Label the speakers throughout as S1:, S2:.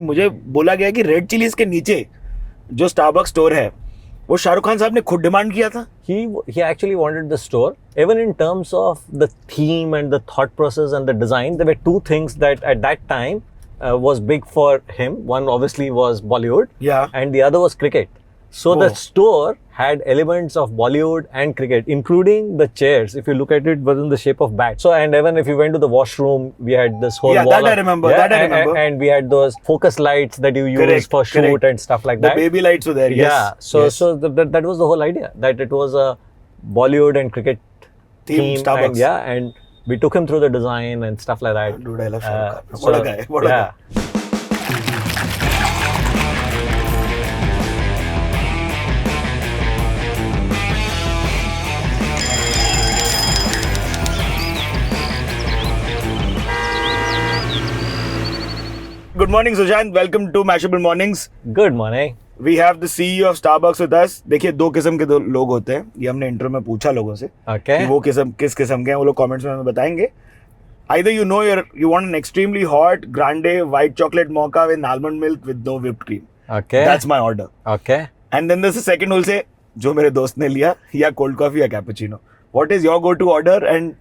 S1: मुझे बोला गया कि रेड चिलीज के नीचे जो स्टारबक्स स्टोर है वो शाहरुख खान साहब ने खुद डिमांड किया था.
S2: He actually wanted the store. Even in terms of the theme and the thought process and the design, there were two things that at that time was big for him. One obviously was Bollywood,
S1: Yeah.
S2: and the other was cricket. So the store had elements of Bollywood and cricket, including the chairs. If you look at it, was in the shape of bats. So, and even if you went to the washroom, we had this whole wall.
S1: That I remember. That I remember.
S2: And we had those focus lights that you use for shoot and stuff like that.
S1: The baby lights were there.
S2: Yeah.
S1: Yes.
S2: So that was the whole idea, that it was a Bollywood and cricket theme.
S1: Starbucks.
S2: And we took him through the design and stuff like that.
S1: Dude, I love Shahrukh Khan. What a guy. What a guy. Good morning, Sushant. Welcome to Mashable Mornings.
S2: Good morning.
S1: We have the CEO of Starbucks with us. देखिए दो किस्म के लोग होते हैं, ये हमने intro में पूछा लोगों से
S2: Okay.
S1: कि वो किस किस्म के हैं, वो लोग कमेंट्स में हमें बताएंगे. Either you want an extremely hot grande white chocolate mocha with almond milk with no whipped cream.
S2: Okay.
S1: That's my order.
S2: Okay.
S1: And then there's the second who'll say जो मेरे दोस्त ने लिया या cold coffee या cappuccino. What is your go-to order and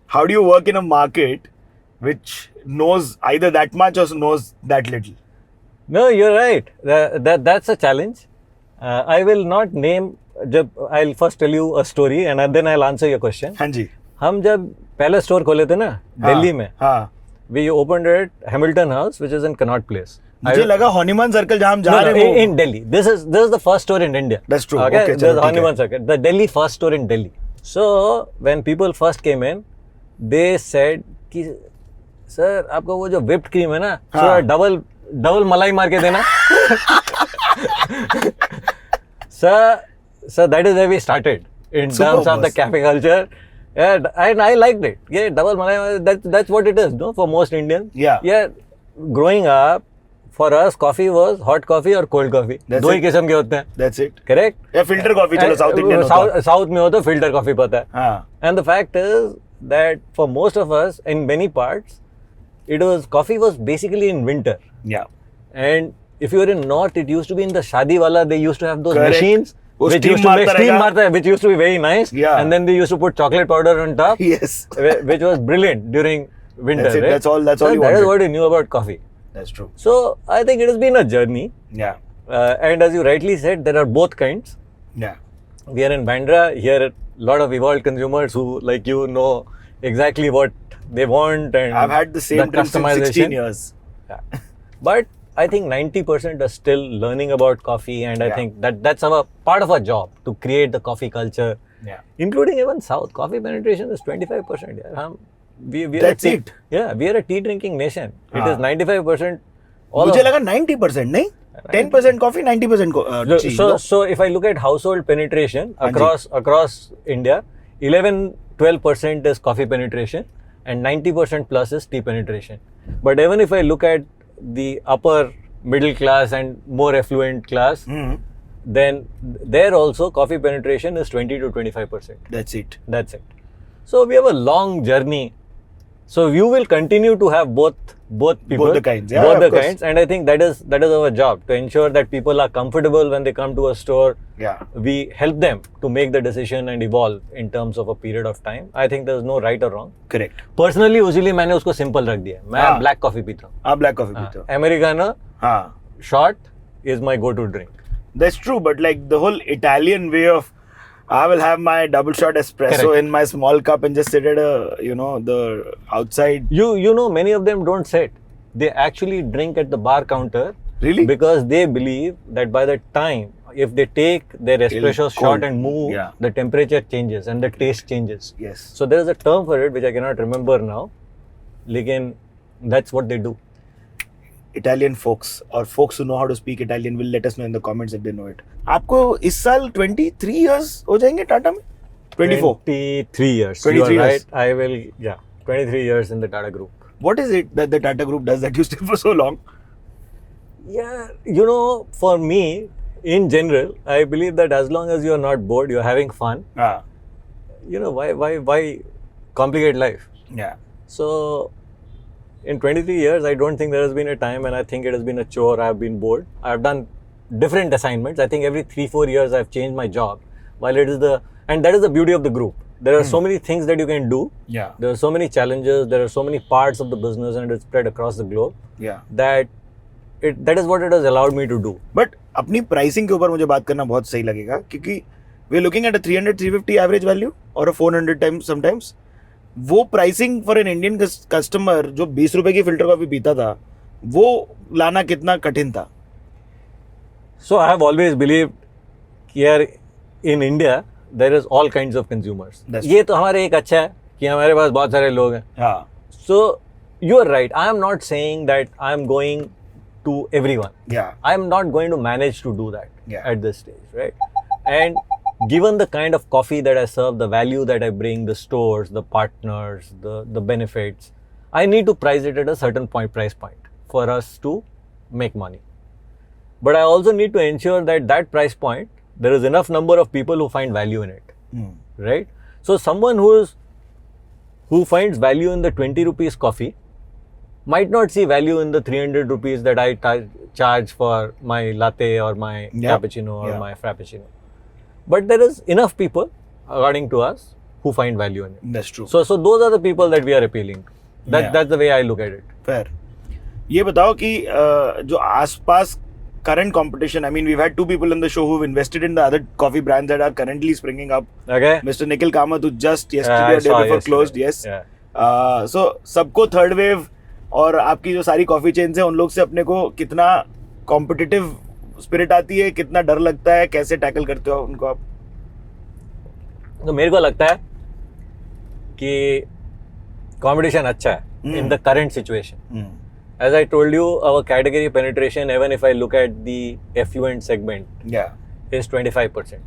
S1: how do you work in a market which knows either that much or knows that little?
S2: No, you're right. That's a challenge. I will not name. I'll first tell you a story and then I'll answer your question.
S1: हाँ जी.
S2: हम जब पहले store खोले थे ना दिल्ली में,
S1: हाँ.
S2: we opened at Hamilton House, which is in Connaught Place.
S1: मुझे लगा हनीमन सर्कल जहाँ हम जा रहे हैं
S2: in Delhi. This is the first store in India.
S1: That's true.
S2: Okay,
S1: Okay,
S2: there's Haniman Circle, the Delhi first store in Delhi. So when people first came in, they said कि sir आपका वो जो whipped cream है ना, थोड़ा double मलाई मार के देना. So that is where we started in terms of the cafe culture. And I liked it. Yeah, double malai. That's what it is, no, for most Indians.
S1: Yeah.
S2: Growing up, for us, coffee was hot coffee or cold coffee. दो ही किस्म के होते हैं.
S1: That's it.
S2: Correct?
S1: या filter coffee चलो South Indian होता है.
S2: South में हो तो filter coffee पता है.
S1: हाँ.
S2: And the fact is that for most of us, in many parts, coffee was basically in winter.
S1: Yeah.
S2: And if you were in North, it used to be in the Shadi Wala. They used to have those
S1: Correct.
S2: machines. Which used to make steam marta, which used to be very nice.
S1: Yeah.
S2: And then they used to put chocolate powder on top.
S1: Yes.
S2: Which was brilliant during winter.
S1: That's it.
S2: Right?
S1: That's all you
S2: That
S1: wanted.
S2: is what you knew about coffee.
S1: That's true.
S2: So I think it has been a journey.
S1: Yeah.
S2: And as you rightly said, there are both kinds.
S1: Yeah.
S2: We are in Bandra. Here, a lot of evolved consumers who, like you, know exactly what they want. And
S1: I've had the same drink since 16 years.
S2: Yeah. But I think 90% are still learning about coffee, and I think that's our part of our job to create the coffee culture.
S1: Yeah.
S2: Including even South. Coffee penetration is 25%. Yeah.
S1: That's it.
S2: Yeah, we are a tea drinking nation. It is 95%.
S1: मुझे लगा 90% नहीं. 10% coffee, 90% tea.
S2: So if I look at household penetration across India, 11-12% is coffee penetration, and 90% plus is tea penetration. But even if I look at the upper middle class and more affluent class, then there also coffee penetration is 20 to 25%.
S1: That's it.
S2: So we have a long journey. So you will continue to have both people,
S1: both the kinds, yeah,
S2: both the
S1: course.
S2: kinds, and I think that is our job, to ensure that people are comfortable when they come to a store.
S1: Yeah.
S2: We help them to make the decision and evolve in terms of a period of time. I think there is no right or wrong.
S1: Correct.
S2: Personally, उसीलिए मैंने उसको simple रख दिया. मैं black coffee पीता हूँ.
S1: आप black coffee पीते हो.
S2: Americano, short is my go-to drink.
S1: That's true, but like the whole Italian way of, I will have my double shot espresso in my small cup and just sit at the outside.
S2: You know, many of them don't sit. They actually drink at the bar counter.
S1: Really?
S2: Because they believe that by the time, if they take their espresso shot and move, the temperature changes and the taste changes.
S1: Yes.
S2: So there is a term for it which I cannot remember now. Lekin that's what they do.
S1: Italian folks or folks who know how to speak Italian will let us know in the comments if they know it. आपको इस साल 23 years हो जाएंगे टाटा में? 24.
S2: 23 years.
S1: 23
S2: you are
S1: years.
S2: Right. I will, 23 years in the Tata Group.
S1: What is it that the Tata Group does that you stay for so long?
S2: Yeah, for me, in general, I believe that as long as you are not bored, you are having fun. Why complicate life?
S1: Yeah.
S2: So in 23 years, I don't think there has been a time when I think it has been a chore. I've been bored. I've done different assignments. I think every 3-4 years I've changed my job. While it is and that is the beauty of the group. There are so many things that you can do.
S1: Yeah.
S2: There are so many challenges. There are so many parts of the business, and it's spread across the globe.
S1: Yeah.
S2: That is what it has allowed me to do.
S1: But अपनी pricing के ऊपर मुझे बात करना बहुत सही लगेगा क्योंकि we are looking at a 300-350 average value और अ 400 टाइम्स समटाइम्स. वो pricing for an Indian customer जो 20 रुपए की फिल्टर कॉफी पीता था, वो लाना कितना कठिन था?
S2: So I have always believed here in India there is all kinds of consumers. ये तो हमारे एक अच्छा है कि हमारे पास बहुत सारे लोग हैं.
S1: हाँ.
S2: So you are right. I am not saying that I am going to everyone.
S1: Yeah.
S2: I am not going to manage to do that at this stage, right? And given the kind of coffee that I serve, the value that I bring, the stores, the partners, the benefits, I need to price it at a certain price point for us to make money. But I also need to ensure that that price point, there is enough number of people who find value in it, right? So someone who finds value in the 20 rupees coffee might not see value in the 300 rupees that I charge for my latte or my cappuccino or my frappuccino. But there is enough people, according to us, who find value in it.
S1: That's true.
S2: So those are the people that we are appealing to. That's the way I look at it.
S1: Fair. ये बताओ कि जो आसपास current competition, I mean, we've had 2 people on the show who've invested in the other coffee brands that are currently springing up.
S2: Okay.
S1: Mr. Nikhil Kamath, who just yesterday or day before closed, yes.
S2: Yeah.
S1: So सबको third wave और आपकी जो सारी coffee chains है उन लोग से अपने को कितना कॉम्पिटिटिव स्पिरिट आती है, कितना डर लगता है, कैसे टैकल करते हो उनको आप?
S2: तो मेरे को लगता है कि कंपटीशन अच्छा है in the current situation. As I told you, our category penetration, even if I look at the affluent segment, is 25%.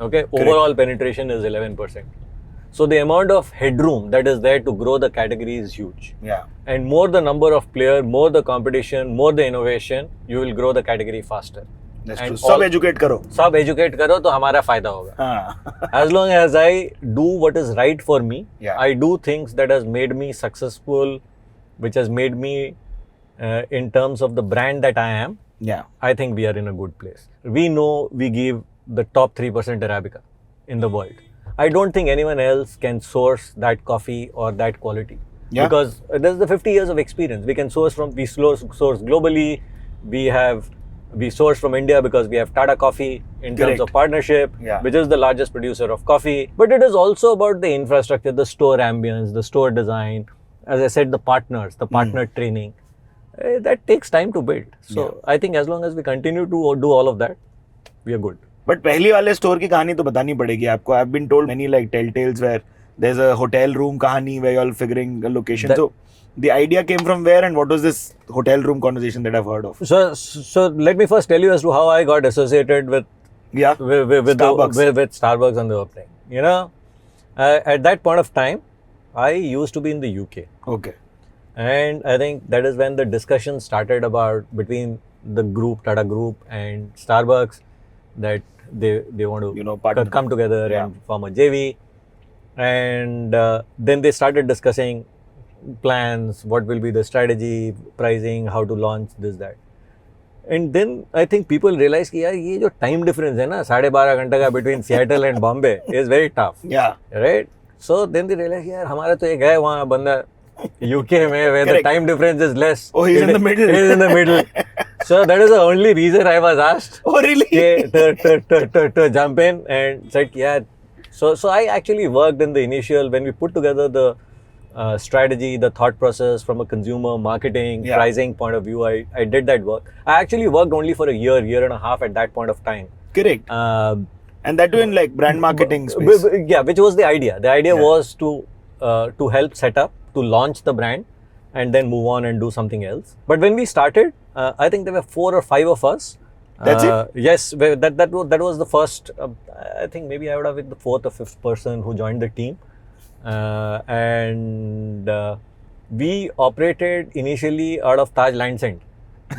S2: Okay, overall penetration is 11%. So the amount of headroom that is there to grow the category is huge.
S1: Yeah.
S2: And more the number of players, more the competition, more the innovation, you will grow the category faster.
S1: That's true. सब educate करो.
S2: सब educate करो तो हमारा फायदा होगा.
S1: हाँ.
S2: As long as I do what is right for me, I do things that has made me successful, which has made me in terms of the brand that I am.
S1: Yeah.
S2: I think we are in a good place. We know we give the top 3% Arabica in the world. I don't think anyone else can source that coffee or that quality. Yeah. Because there's the 50 years of experience. We can source globally. We source from India because we have Tata Coffee in terms of partnership, which is the largest producer of coffee. But it is also about the infrastructure, the store ambience, the store design. As I said, the partners, the partner training. That takes time to build. So I think as long as we continue to do all of that, we are good.
S1: But पहली वाले store की कहानी तो बतानी पड़ेगी आपको. I've been told many like telltales where there's a hotel room kahani where you're all figuring a location. So the idea came from where, and what was this hotel room conversation that I've heard of?
S2: So let me first tell you as to how I got associated with Starbucks. With Starbucks on the opening. You know, at that point of time, I used to be in the UK.
S1: Okay.
S2: And I think that is when the discussion started about between the group, Tata Group and Starbucks, that they want to come together and form a JV. And then they started discussing plans, what will be the strategy, pricing, how to launch this, that. And then I think people realized कि यार ये जो time difference है ना 12.5 घंटे का between Seattle and Bombay is very tough.
S1: Yeah.
S2: Right? So then they realized यार हमारा तो एक है वहाँ बंदा UK में where the time difference is less.
S1: Oh, he's in the middle.
S2: He's in the middle. So that is the only reason I was asked.
S1: Oh, really?
S2: To jump in and said, yeah. So I actually worked in the initial, when we put together the strategy, the thought process from a consumer marketing, pricing point of view, I did that work. I actually worked only for a year and a half at that point of time.
S1: Correct. And that too in like brand marketing space.
S2: Yeah, which was the idea. The idea was to help set up, to launch the brand and then move on and do something else. But when we started, I think there were 4 or 5 of us.
S1: That's it?
S2: Yes, that was the first, I think maybe I would have been the 4th or 5th person who joined the team. And we operated initially out of Taj Lands End.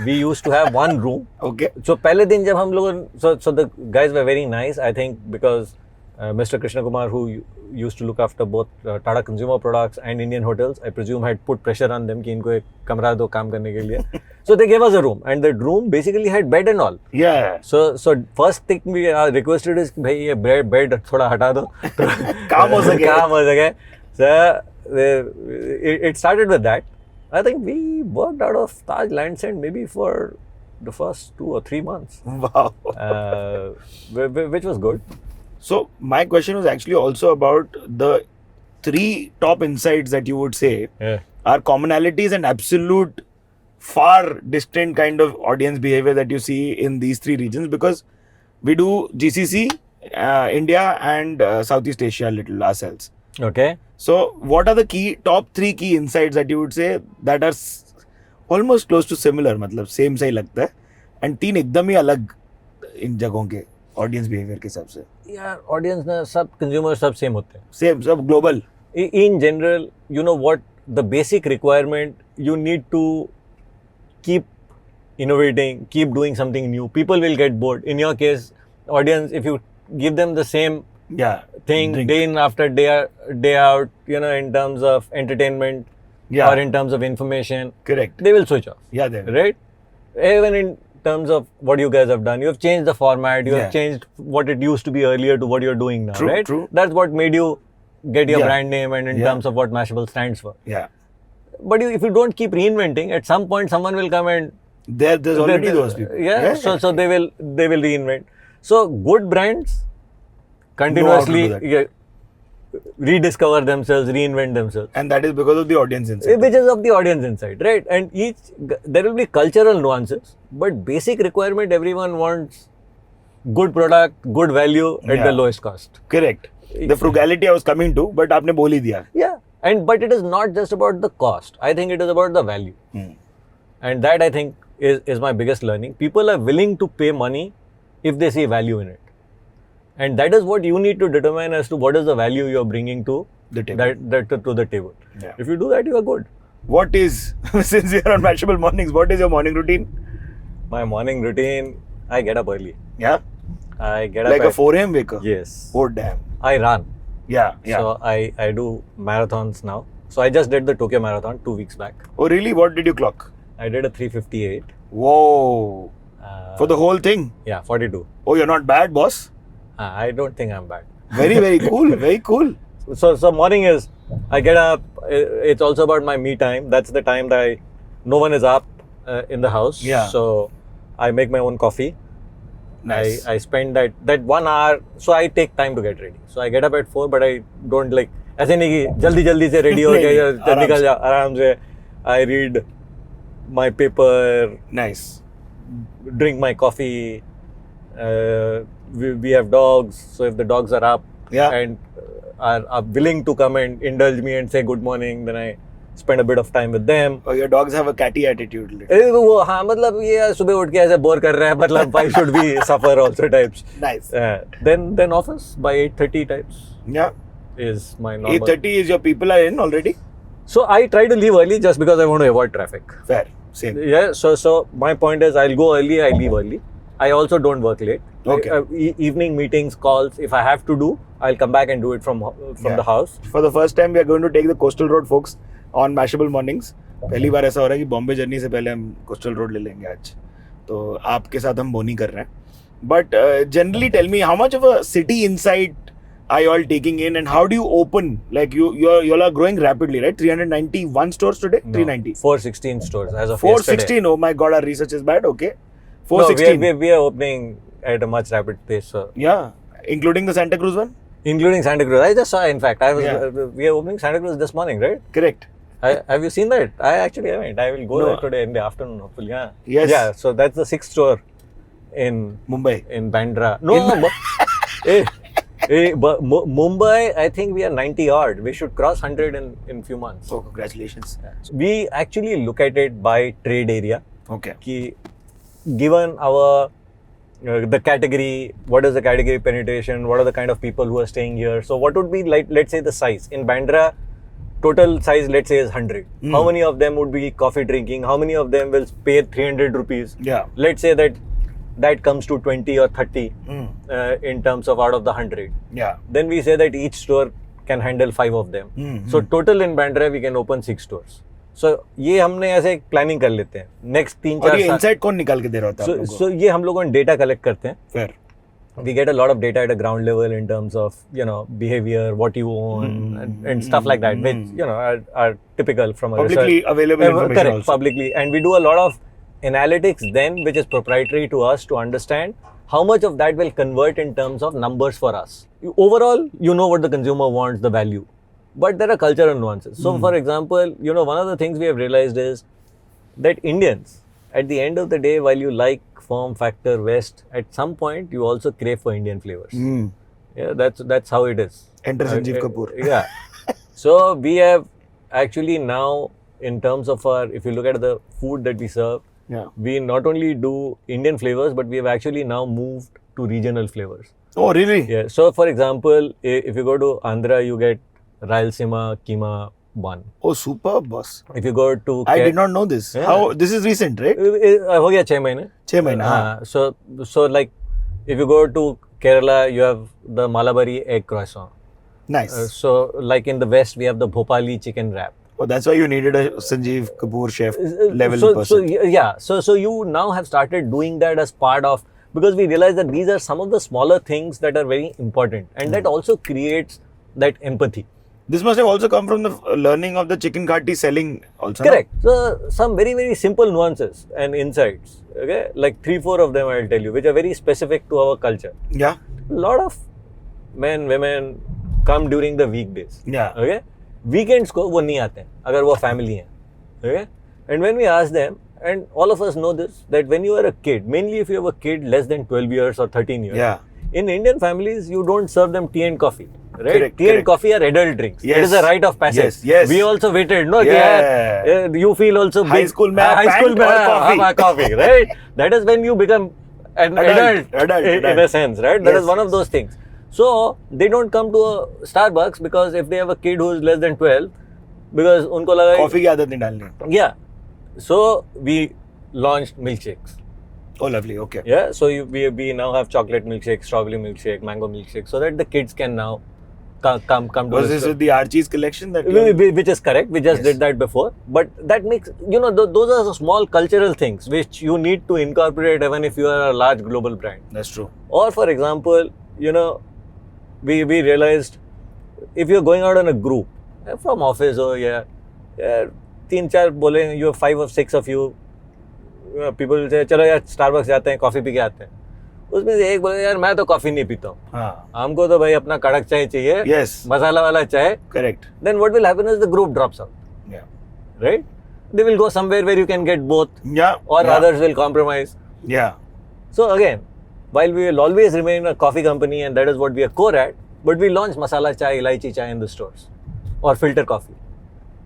S2: We used to have one room.
S1: Okay.
S2: So पहले दिन जब हम लोग, so the guys were very nice, I think, because Mr. Krishna Kumar, who used to look after both Tata Consumer Products and Indian hotels, I presume had put pressure on them कि इनको एक कमरा दो काम करने के लिए. So they gave us a room, and that room basically had bed and all.
S1: Yeah.
S2: So first thing we requested is भाई ये bed थोड़ा हटा दो.
S1: काम हो सके.
S2: काम हो सके. So it started with that. I think we worked out of Taj Lands End maybe for the first 2 or 3 months,
S1: Wow.
S2: which was good.
S1: So my question was actually also about the 3 top insights that you would say
S2: Yeah.
S1: are commonalities and absolute far distant kind of audience behavior that you see in these 3 regions, because we do GCC, India and Southeast Asia a little ourselves.
S2: Okay.
S1: So what are the top 3 key insights that you would say that are almost close to similar, मतलब same सा ही लगता है, and 3 एकदम ही अलग इन जगहों के audience behavior के हिसाब से?
S2: यार audience ना सब consumer सब same होते हैं.
S1: Same, सब global.
S2: In general, you know what, the basic requirement, you need to keep innovating, keep doing something new. People will get bored. In your case, audience, if you give them the same
S1: Yeah.
S2: thing
S1: Drink.
S2: day in after day out, you know, in terms of entertainment
S1: Yeah.
S2: or in terms of information,
S1: Correct.
S2: they will switch off.
S1: Yeah, they will.
S2: Right? Even in terms of what you guys have done, you have changed the format, you
S1: Yeah.
S2: have changed what it used to be earlier to what you're doing now,
S1: True,
S2: right?
S1: true.
S2: That's what made you get your
S1: Yeah.
S2: brand name and in
S1: Yeah.
S2: terms of what Mashable stands for.
S1: Yeah.
S2: But if you don't keep reinventing, at some point someone will come and
S1: There's already those people.
S2: yeah. So they will reinvent. So good brands continuously
S1: that.
S2: rediscover themselves, reinvent themselves.
S1: And that is because of the audience insight.
S2: Which is of the audience inside, right? And there will be cultural nuances, but basic requirement, everyone wants good product, good value at
S1: Yeah.
S2: the lowest cost.
S1: Correct. The frugality I was coming to, but आपने बोल ही दिया.
S2: Yeah, but it is not just about the cost. I think it is about the value, and that I think is my biggest learning. People are willing to pay money if they see value in it, and that is what you need to determine as to what is the value you are bringing to
S1: The table.
S2: to the table.
S1: Yeah.
S2: If you do that, you are good.
S1: What is, since you're on Mashable Mornings, what is your morning routine?
S2: My morning routine, I get up early.
S1: Yeah?
S2: I get up
S1: Like a
S2: at,
S1: 4 a.m. waker?
S2: yes.
S1: Oh, damn.
S2: I run.
S1: Yeah, yeah.
S2: So I do marathons now. So I just did the Tokyo Marathon 2 weeks back.
S1: Oh, really? What did you clock?
S2: I did a 3:58.
S1: Whoa. For the whole thing?
S2: Yeah, 42.
S1: Oh, you're not bad, boss.
S2: I don't think I'm bad.
S1: Very, very cool. Very cool.
S2: So morning is, I get up. It's also about my me time. That's the time that no one is up in the house.
S1: Yeah.
S2: So I make my own coffee.
S1: Nice.
S2: I spend that 1 hour. So I take time to get ready. So I get up at 4, but I don't like ऐसे नहीं कि जल्दी से ready हो
S1: नहीं,
S2: के निकल जा आराम से. I read my paper,
S1: Nice.
S2: drink my coffee. We have dogs, so if the dogs are up
S1: Yeah.
S2: and are willing to come and indulge me and say good morning, then I spend a bit of time with them.
S1: Oh, your dogs have a catty attitude.
S2: वो हाँ मतलब ये सुबह उठ के ऐसे bore कर रहे हैं मतलब why should we suffer also types.
S1: Nice.
S2: Then office by 8:30 types
S1: Yeah.
S2: is my normal.
S1: 8:30 is your people are in already?
S2: So I try to leave early just because I want to avoid traffic.
S1: Fair. Same.
S2: Yeah. So my point is I'll go early, I leave early. I also don't work late.
S1: Okay.
S2: Evening meetings, calls, if I have to do, I'll come back and do it from
S1: Yeah.
S2: the house.
S1: For the first time, we are going to take the Coastal Road, folks, on Mashable Mornings. पहली बार ऐसा हो रहा है कि Bombay journey से पहले हम coastal road ले लेंगे आज. तो आपके साथ हम बोनी कर रहे हैं. But generally, tell me how much of a city insight are you all taking in, and how do you open? Like you all are growing rapidly, right? 391 stores today.
S2: No,
S1: 390.
S2: 416 stores as of
S1: 416.
S2: yesterday.
S1: Oh my God, our research is bad. Okay.
S2: No,
S1: 416.
S2: we are opening at a much rapid pace. So.
S1: Yeah, including the Santa Cruz one.
S2: Including Santa Cruz. I just saw, in fact,
S1: Yeah.
S2: we are opening Santa Cruz this morning, right?
S1: Correct.
S2: Have you seen that? I actually haven't. I will go
S1: No.
S2: there today in the afternoon, hopefully. Yeah.
S1: Yes.
S2: Yeah. So that's the 6th store in
S1: Mumbai.
S2: Bandra. No, but Mumbai, I think we are 90 odd. We should cross 100 in few months.
S1: Oh, congratulations.
S2: So we actually look at it by trade area.
S1: Okay.
S2: Ki, given our the category, what is the category penetration, what are the kind of people who are staying here, so what would be, like, let's say the size in Bandra, total size let's say is 100. How many of them would be coffee drinking, how many of them will pay 300 rupees?
S1: Yeah.
S2: Let's say that that comes to 20 or 30 in terms of out of the 100.
S1: Yeah.
S2: Then we say that each store can handle 5 of them. So total in Bandra we can open 6 stores. So ये हमने ऐसे planning कर लेते हैं. Next 3-4
S1: और ये insight कौन निकाल के दे रहा होता है आप लोगों को?
S2: So ये हम लोगों ने data collect करते हैं.
S1: Fair.
S2: We get a lot of data at a ground level in terms of, you know, behavior, what you own, and stuff like that, which, you know, are typical from a
S1: Publicly
S2: research.
S1: available information
S2: Correct,
S1: also.
S2: publicly. And we do a lot of analytics then, which is proprietary to us to understand how much of that will convert in terms of numbers for us. Overall, you know what the consumer wants, the value. But there are cultural nuances. So, for example, you know, one of the things we have realized is that Indians, at the end of the day, while you like form factor West, at some point you also crave for Indian flavors. Yeah, that's how it is.
S1: Enter Sanjeev Kapoor.
S2: Yeah. So we have actually now, in terms of our, if you look at the food that we serve,
S1: Yeah.
S2: we not only do Indian flavors, but we have actually now moved to regional flavors.
S1: Oh, really?
S2: Yeah. So, for example, if you go to Andhra, you get Rayalaseema Keema bun.
S1: Oh, superb, boss.
S2: If you go to
S1: I did not know this.
S2: Yeah.
S1: How? This is recent, right?
S2: हो गया 6 महीने.
S1: 6 महीना.
S2: हाँ. So like, if you go to Kerala, you have the Malabari egg croissant.
S1: Nice.
S2: So like in the West, we have the Bhopali chicken wrap.
S1: Oh, that's why you needed a Sanjeev Kapoor chef level
S2: so
S1: person.
S2: yeah, so you now have started doing that as part of, because we realize that these are some of the smaller things that are very important, and that also creates that empathy.
S1: This must have also come from the learning of the chicken kati selling also.
S2: Correct. So some very, very simple nuances and insights, okay, like 3-4 of them I'll tell you, which are very specific to our culture.
S1: No? Yeah.
S2: A lot of men, women come during the weekdays.
S1: Yeah.
S2: Okay. Weekends को वो नहीं आते हैं अगर वो family हैं. Okay. And when we ask them, and all of us know this, that when you are a kid, mainly if you have a kid less than 12 years or 13 years,
S1: Yeah.
S2: in Indian families, you don't serve them tea and coffee. Right?
S1: Correct,
S2: Tea and
S1: correct.
S2: coffee are adult drinks.
S1: Yes.
S2: It is a rite of passage.
S1: Yes, yes.
S2: We also waited, no?
S1: Yeah.
S2: कि यार, you feel also
S1: High
S2: big.
S1: school में
S2: high school
S1: pant
S2: में
S1: और coffee.
S2: हाँ, coffee, right? That is when you become an adult, in a sense, right? That
S1: Yes,
S2: is one of
S1: yes.
S2: those things. So they don't come to a Starbucks because if they have a kid who is less than 12, because उनको लगा
S1: Coffee की आदत नहीं डालनी.
S2: yeah. So we launched milkshakes.
S1: Oh, lovely. Okay.
S2: Yeah, so we now have chocolate milkshake, strawberry milkshake, mango milkshake, so that the kids can now come to
S1: Was
S2: the
S1: this
S2: store.
S1: with the Archie's collection that you...
S2: Which is correct. We just
S1: Yes.
S2: did that before, but that makes, you know, those are the small cultural things which you need to incorporate even if you are a large global brand.
S1: That's true.
S2: Or for example, you know, we realized if you're going out in a group from office or yeah, 3-4 बोले, you have 5 or 6 of you, people will say चलो यार Starbucks जाते हैं, coffee P के आते हैं. उसमें से एक बोले यार मैं तो कॉफी नहीं पीता हूँ,
S1: हाँ.
S2: हमको तो भाई अपना कड़क चाय चाहिए,
S1: Yes.
S2: मसाला वाला चाय.
S1: Correct.
S2: Then what will happen is the group drops out,
S1: Yeah.
S2: right? They will go somewhere where you can get both,
S1: Yeah.
S2: or
S1: yeah.
S2: others will compromise.
S1: Yeah.
S2: So again, while we will always remain a coffee company and that is what we are core at, but we launch masala chai, elaichi chai in the stores or filter coffee,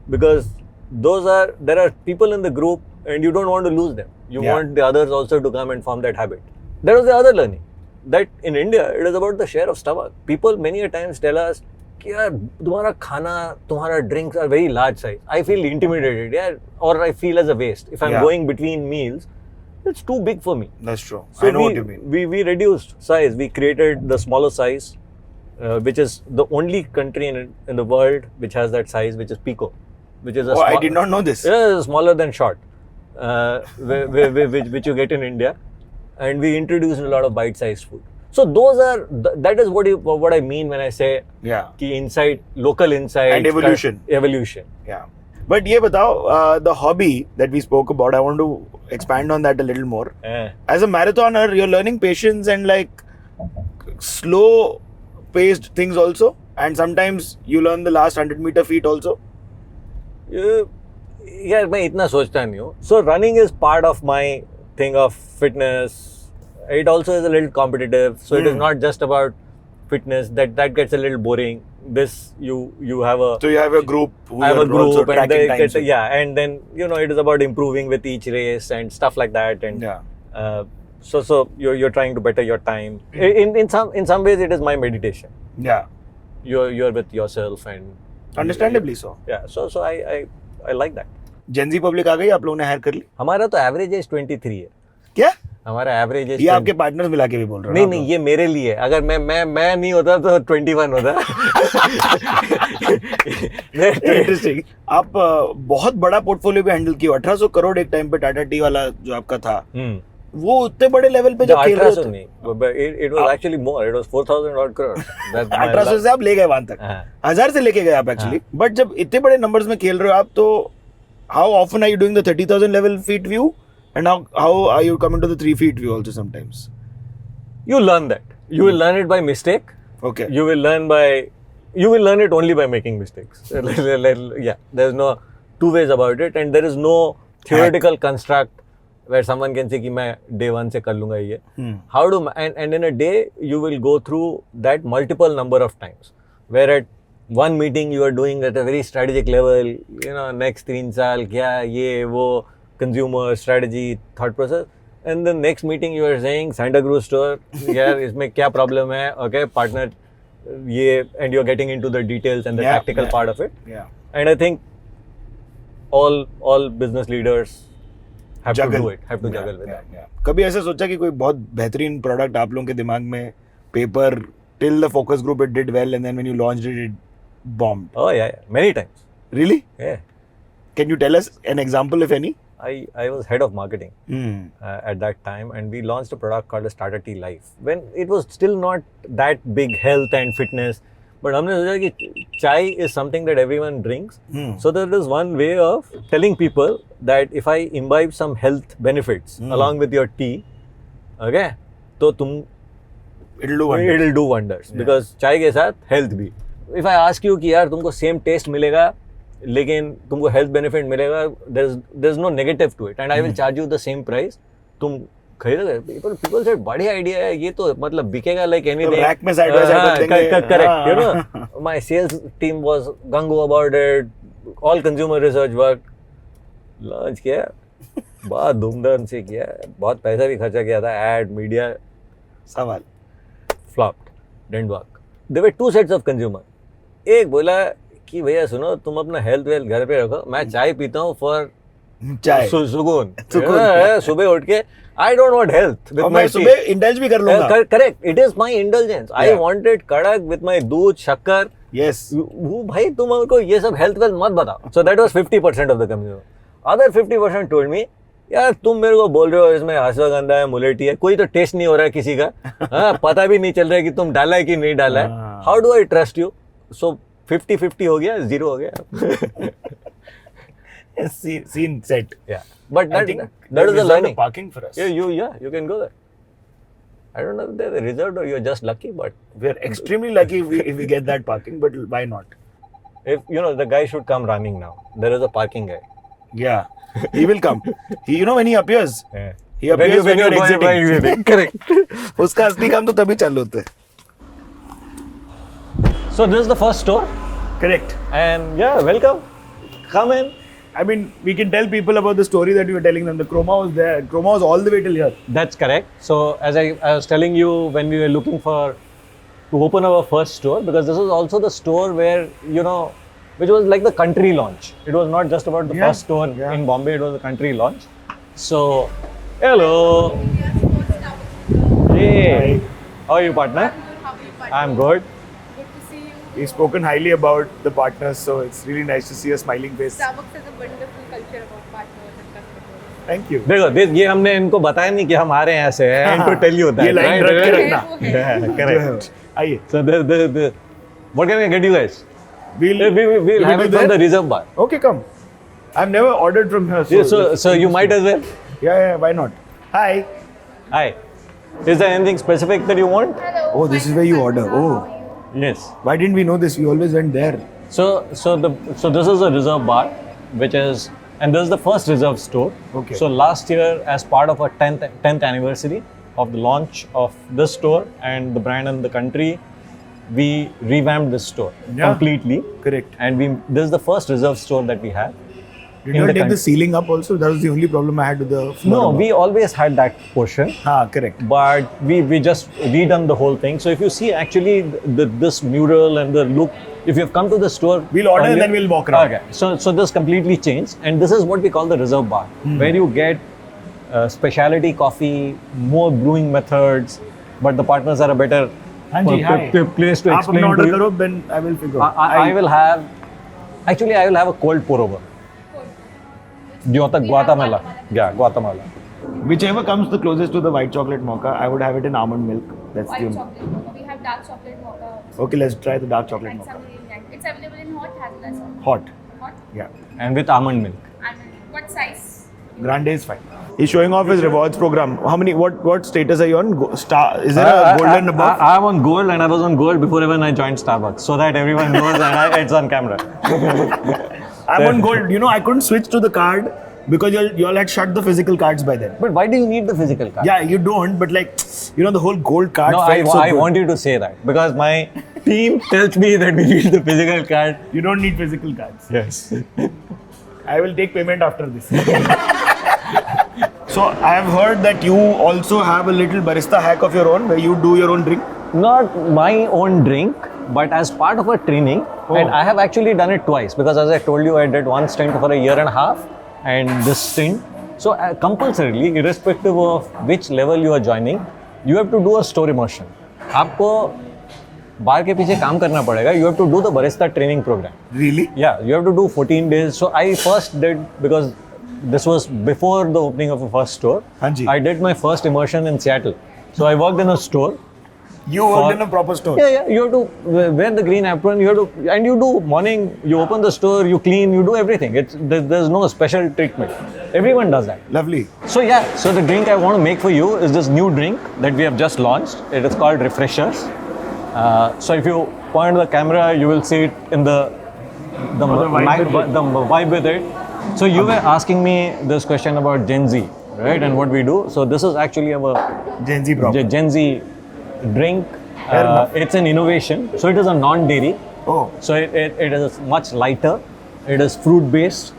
S2: because there are people in the group and you don't want to lose them. You
S1: Yeah.
S2: want the others also to come and form that habit. That was the other learning, that in India it is about the share of stomach. People many a times tell us कि यार तुम्हारा खाना, तुम्हारा drinks are very large size. I feel intimidated, yeah, or I feel as a waste. If I'm
S1: Yeah.
S2: going between meals, it's too big for me.
S1: That's true.
S2: So
S1: I know
S2: we,
S1: what you mean.
S2: We reduced size. We created the smaller size, which is the only country in the world which has that size, which is Pico, which is a
S1: Oh, I did not know this.
S2: yeah, smaller than short, which you get in India, and we introduced a lot of bite-sized food. So those are that is what I mean when I say
S1: Yeah.
S2: कि insight, local insight
S1: And evolution.
S2: Evolution.
S1: Yeah. But ये बताओ, the hobby that we spoke about, I want to expand on that a little more.
S2: Eh.
S1: As a marathoner, you're learning patience and like slow paced things also. And sometimes you learn the last 100-meter feat also.
S2: यार मैं इतना सोचता नहीं हूँ. So running is part of my thing of fitness. It also is a little competitive. So it is not just about fitness. That gets a little boring. This you have a
S1: So you have a group who
S2: I have a
S1: are also
S2: group and
S1: tracking
S2: they
S1: times.
S2: get, yeah, and then you know it is about improving with each race and stuff like that. And
S1: Yeah.
S2: so you're trying to better your time. In some ways it is my meditation.
S1: Yeah.
S2: You're with yourself and
S1: Understandably so.
S2: yeah. So I like that.
S1: Gen Z public आ गई, आप लोगों ने higher कर ली?
S2: हमारा तो average age 23 है.
S1: क्या?
S2: हमारा एवरेज
S1: ये आपके पार्टनर्स मिला के भी बोल रहे हो
S2: नहीं
S1: ना
S2: नहीं, ये मेरे लिए, अगर मैं नहीं होता तो 21 होता.
S1: इंटरेस्टिंग. आप बहुत बड़ा पोर्टफोलियो भी हैंडल किया. 1800 करोड़ एक टाइम पे टाटा टी वाला जो आपका था, वो उतने बड़े लेवल पे जब खेल रहे
S2: 1800
S1: थे.
S2: नहीं, it was actually more, it was 4,000 odd crore. That's my
S1: 1800 से आप ले गए वहां तक,
S2: हाँ.
S1: 1000 से लेके गए आप एक्चुअली. बट जब इतने बड़े नंबर्स में खेल रहे हो आप, तो how often are you doing the 30,000 level feet view, and how are you coming to the 3 feet view also sometimes?
S2: You learn that. You will learn it by mistake.
S1: Okay.
S2: You will learn it only by making mistakes. Yeah, there's no two ways about it, and there is no theoretical construct where someone can say कि मैं day one से कर लूँगा ये. How do and in a day you will go through that multiple number of times, where at one meeting you are doing at a very strategic level, next 3 साल क्या ये वो consumer strategy thought process. And the next meeting you are saying Santa Cruz store, यार इसमें क्या problem है, okay, partner ये, and you're getting into the details and the tactical part of it.
S1: Yeah.
S2: And I think all business leaders have to do it, have to juggle with that.
S1: कभी ऐसा सोचा कि कोई बहुत बेहतरीन product आप लोगों के दिमाग में, paper till the focus group it did well, and then when you launched it bombed?
S2: Oh yeah, many times.
S1: Really?
S2: Yeah.
S1: Can you tell us an example, if any?
S2: I was head of marketing at that time, and we launched a product called Starter Tea Life when it was still not that big health and fitness. But हमने सोचा कि chai is something that everyone drinks. So there is one way of telling people that if I imbibe some health benefits along with your tea, okay, तो तुम it'll do wonders. Because chai के साथ health भी. If I ask you कि यार तुमको same taste मिलेगा लेकिन तुमको हेल्थ बेनिफिट मिलेगा, there is no negative to it, and I will charge you the same price, तुम खरीदोगे? People said बढ़िया आइडिया है ये, तो मतलब बिकेगा like anything.
S1: रैक में साइड बाय साइड देंगे.
S2: Correct, you know. My sales team was gung-ho about it, all consumer research work. Launch किया, बहुत धूमधाम से किया, बहुत पैसा भी खर्चा किया था, एड मीडिया,
S1: सवाल
S2: flopped, didn't work. There were two sets of consumer. एक बोला कि भैया सुनो, तुम अपना हेल्थ वेल्थ घर पे रखो, मैं चाय पीता हूँ फॉर
S1: चाय
S2: सुकून. सुबह उठ के I don't want health with my
S1: सुबह इंडल्ज भी कर लूंगा.
S2: Correct, it is my indulgence. I wanted कड़क विद माय दूध शक्कर.
S1: यस,
S2: वो भाई तुम हमको ये सब हेल्थ वेल्थ मत बताओ. So that was 50% of the consumer. Other 50% told me, यार तुम मेरे को बोल रहे हो इसमें अश्वगंधा है, मुलेठी है, कोई तो टेस्ट नहीं हो रहा है किसी का. पता भी नहीं चल रहा है कि तुम डाला है कि नहीं डाला है. How do I trust you? So 50-50 हो गया, 0 हो गया.
S1: Scene set.
S2: Yeah, but that is the learning.
S1: Parking for us.
S2: You can go there. I don't know if they're reserved or you're just lucky, but
S1: we're extremely lucky if we get that parking. But why not?
S2: If the guy should come running now. There is a parking guy.
S1: Yeah, he will come. When he appears.
S2: Yeah.
S1: He appears when you're exiting.
S2: Correct.
S1: उसका असली काम तो तभी चालू होता है.
S2: So this is the first store.
S1: Correct.
S2: And yeah, welcome. Come in.
S1: I mean, we can tell people about the story that you were telling them. The Chroma was there. Chroma was all the way till here.
S2: That's correct. So as I was telling you, when we were looking to open our first store, because this was also the store where, which was like the country launch. It was not just about the first store in Bombay, it was a country launch. So, hello. Hey. How are you, partner?
S3: How are you, partner?
S2: I'm good.
S3: Good to see you.
S1: He's spoken highly about the partners, so it's really nice to see a smiling face.
S3: Starbucks has a wonderful culture about partners and customers.
S1: Thank you.
S2: देखो ये हमने इनको बताया नहीं कि हम आ रहे हैं ऐसे हैं. And to tell you that.
S1: ये लाइन रख के रखना.
S2: Yeah, correct.
S1: आइए.
S2: So what can I get you guys?
S1: We'll
S2: have it from the reserve bar.
S1: Okay, come. I've never ordered from here.
S2: So you might as well.
S1: Yeah, why not? Hi.
S2: Hi. Is there anything specific that you want?
S3: Hello.
S1: Oh, this is where you order. Oh.
S2: Yes.
S1: Why didn't we know this? We always went there.
S2: So this is a reserve bar, and this is the first reserve store.
S1: Okay.
S2: So last year, as part of our 10th anniversary of the launch of this store and the brand in the country, we revamped this store completely.
S1: Correct.
S2: And this is the first reserve store that we have.
S1: Did you take the ceiling up also? That was the only problem I had with the floor.
S2: No, we always had that portion.
S1: Correct.
S2: But we just redone the whole thing. So if you see actually this mural and the look, if you've come to the store,
S1: we'll order and then we'll walk around.
S2: Okay. So this completely changed, and this is what we call the reserve bar, where you get specialty coffee, more brewing methods, but the partners are a better
S1: हाँ जी, hi.
S2: place to
S1: आप
S2: explain
S1: अपना
S2: to
S1: order
S2: you.
S1: करो, then I will figure.
S2: I will have, actually I will have a cold pour over. Guatemala. Yeah, Guatemala.
S1: Whichever comes the closest to the white chocolate mocha, I would have it in almond milk. That's
S3: White
S1: the
S3: chocolate mocha. We have dark chocolate mocha.
S1: Okay, let's try the dark chocolate
S3: And
S1: mocha.
S3: some in that. It's available in hot as well as
S1: Hot.
S3: hot.
S1: Yeah.
S2: And with almond milk.
S3: And what size?
S1: Grande is fine. He's showing off his rewards program. How many? What status are you on? Star? Is there a golden above?
S2: I'm on gold, and I was on gold before even I joined Starbucks, so that everyone knows and it's on camera.
S1: I'm on gold. You know, I couldn't switch to the card because you all had shut the physical cards by then.
S2: But why do you need the physical card?
S1: Yeah, you don't. But like, you know, the whole gold card.
S2: No,
S1: felt so
S2: I
S1: good.
S2: want you to say that because my team tells me that we need the physical card.
S1: You don't need physical cards.
S2: Yes.
S1: I will take payment after this. So I have heard that you also have a little barista hack of your own where you do your own drink.
S2: Not my own drink, but as part of a training.
S1: Oh.
S2: And I have actually done it twice because, as I told you, I did one stint for a year and a half and this stint. So, compulsorily, irrespective of which level you are joining, you have to do a store immersion. आपको बार के पीछे काम करना पड़ेगा. You have to do the barista training program.
S1: Really?
S2: Yeah, you have to do 14 days. So I first did, because this was before the opening of the first store.
S1: Hanji.
S2: I did my first immersion in Seattle. So I worked in a store.
S1: You worked in a proper store.
S2: Yeah. You have to wear the green apron. You have to, and you do morning. You open the store. You clean. You do everything. There's no special treatment. Everyone does that.
S1: Lovely.
S2: So yeah. So the drink I want to make for you is this new drink that we have just launched. It is called Refreshers. So if you point the camera, you will see it in the vibe with it. So you were asking me this question about Gen Z, right? And what we do. So this is actually our
S1: Gen Z problem.
S2: Gen Z drink.
S1: Fair enough.
S2: It's an innovation. So it is a non-dairy.
S1: Oh.
S2: So it is much lighter. It is fruit-based.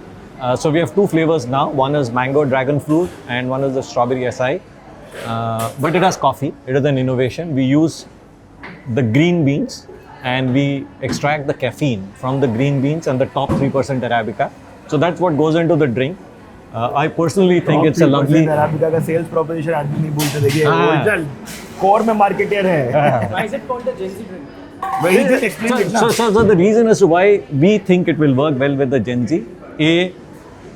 S2: So we have two flavors now. One is mango dragon fruit and one is the strawberry acai. But it has coffee. It is an innovation. We use the green beans and we extract the caffeine from the green beans and the top 3% Arabica. So that's what goes into the drink. I personally think it's a lovely...
S1: Arabica का sales proposition आदमी नहीं बोलते देखिए
S2: हाँ.
S1: original core में marketer है.
S3: Why is it called the Gen Z drink?
S1: Well, he just explained it ना.
S2: So the reason as to why we think it will work well with the Gen Z,